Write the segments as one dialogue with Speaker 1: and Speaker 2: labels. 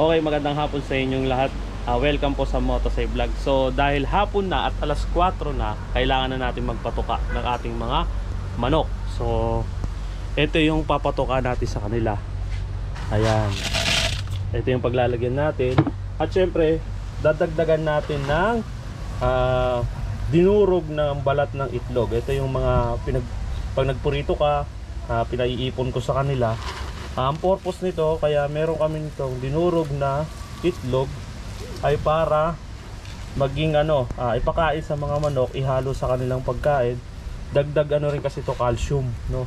Speaker 1: Okay, magandang hapon sa inyong lahat. Welcome po sa Motosay Vlog. So dahil hapon na at alas 4 na, kailangan na natin magpatuka ng ating mga manok. So ito yung papatuka natin sa kanila. Ayan. Ito yung paglalagyan natin. At syempre, dadagdagan natin ng dinurog ng balat ng itlog. Ito yung mga pag nagpurito ka, pinaiipon ko sa kanila. Ang purpose nito, kaya meron kami nitong dinurog na itlog, ay para maging ipakain sa mga manok, ihalo sa kanilang pagkain. Dagdag rin kasi to calcium, no,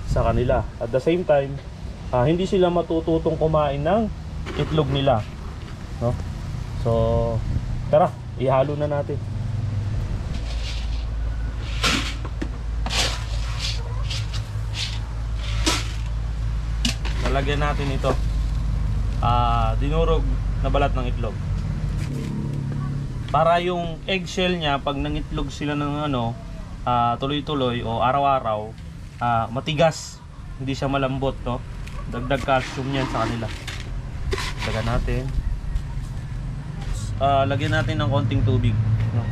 Speaker 1: sa kanila. At the same time, hindi sila matututong kumain ng itlog nila, no. So tara, ihalo na natin. Lagyan natin ito dinurog na balat ng itlog para yung eggshell nya, pag nangitlog sila ng tuloy-tuloy o araw-araw, matigas, hindi siya malambot, no? Dagdag calcium yan sa kanila. Lagyan natin, lagyan natin ng konting tubig, no?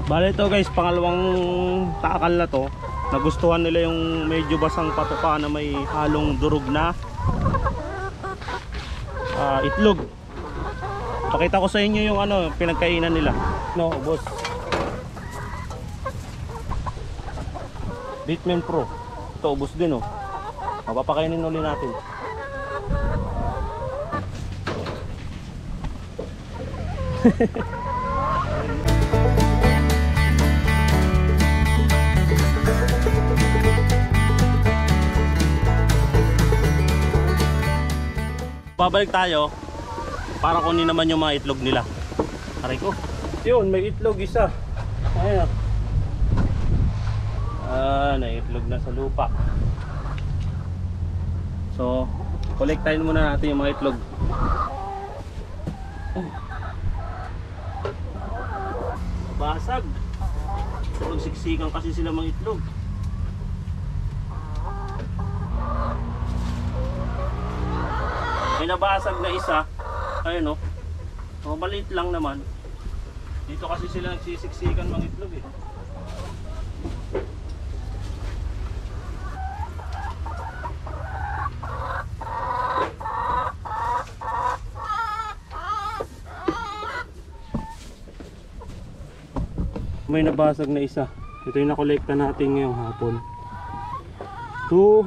Speaker 1: Bale ito guys, pangalawang takal na to. Nagustuhan nila yung medyo basang patuka na may halong durog na itlog. Pakita ko sa inyo yung pinagkainan nila. No, boss. Bitman Pro. Ito, ubos din, oh. Papakainin ulit natin. Babalik tayo para kunin naman yung mga itlog nila. Aray ko. Yun, may itlog isa. Ayan. Naitlog na sa lupa. So, kolektahin muna natin yung mga itlog. Basag. Siksikan kasi sila mga itlog. May nabasag na isa. Ayun, oh. Maliit lang naman. Dito kasi sila nagsisiksikan mga itlog, eh. May nabasag na isa. Ito yung nakolekta natin ngayong hapon. 2,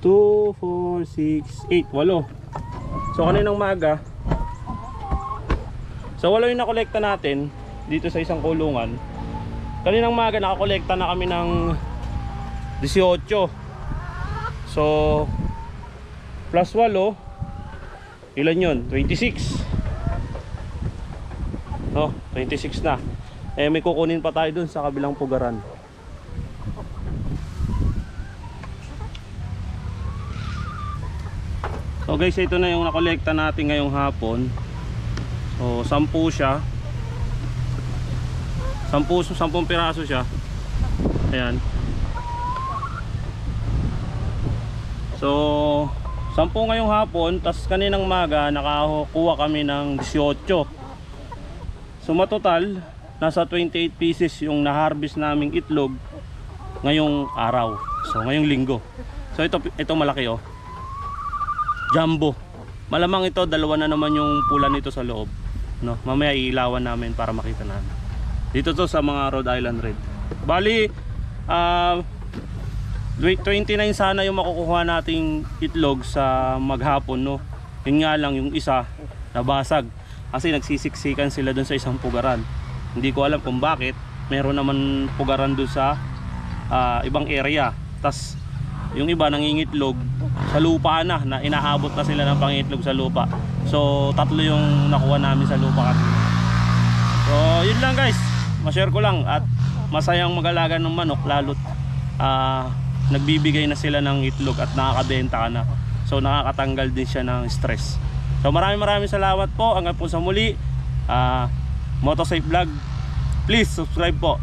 Speaker 1: 4, 6, 8, 8. So kaninang maga, so 8 yung nakolekta natin dito sa isang kulungan. Kaninang maga nakakolekta na kami ng 18. So plus 8, ilan yun? 26. No, 26 na. May kukunin pa tayo dun sa kabilang pugaran. So guys, ito na yung nakolekta natin ngayong hapon. So 10 siya. 10 piraso siya. Ayan. So 10 ngayong hapon, tas kaninang maga nakakuha kami ng 18. So matotal, nasa 28 pieces yung na-harvest naming itlog ngayong araw. So ngayong linggo. So ito malaki, oh. Jumbo. Malamang ito, dalawa na naman yung pula nito sa loob, no? Mamaya iilawan namin para makita namin. Dito to sa mga Rhode Island Red. Bali 29 sana yung makukuha nating itlog sa maghapon, no? Yun nga lang, yung isa nabasag kasi nagsisiksikan sila dun sa isang pugaran. Hindi ko alam kung bakit. Meron naman pugaran dun sa ibang area. Tas yung iba nangingitlog sa lupa na inaabot na sila ng pangitlog sa lupa. So 3 yung nakuha namin sa lupa kanina. So yun lang guys, ma-share ko lang. At masayang mag-alaga ng manok, lalo't nagbibigay na sila ng itlog at nakakabenta ka na. So nakakatanggal din siya ng stress. So maraming salamat po. Hanggang po sa muli, Motosafe Vlog, please subscribe po.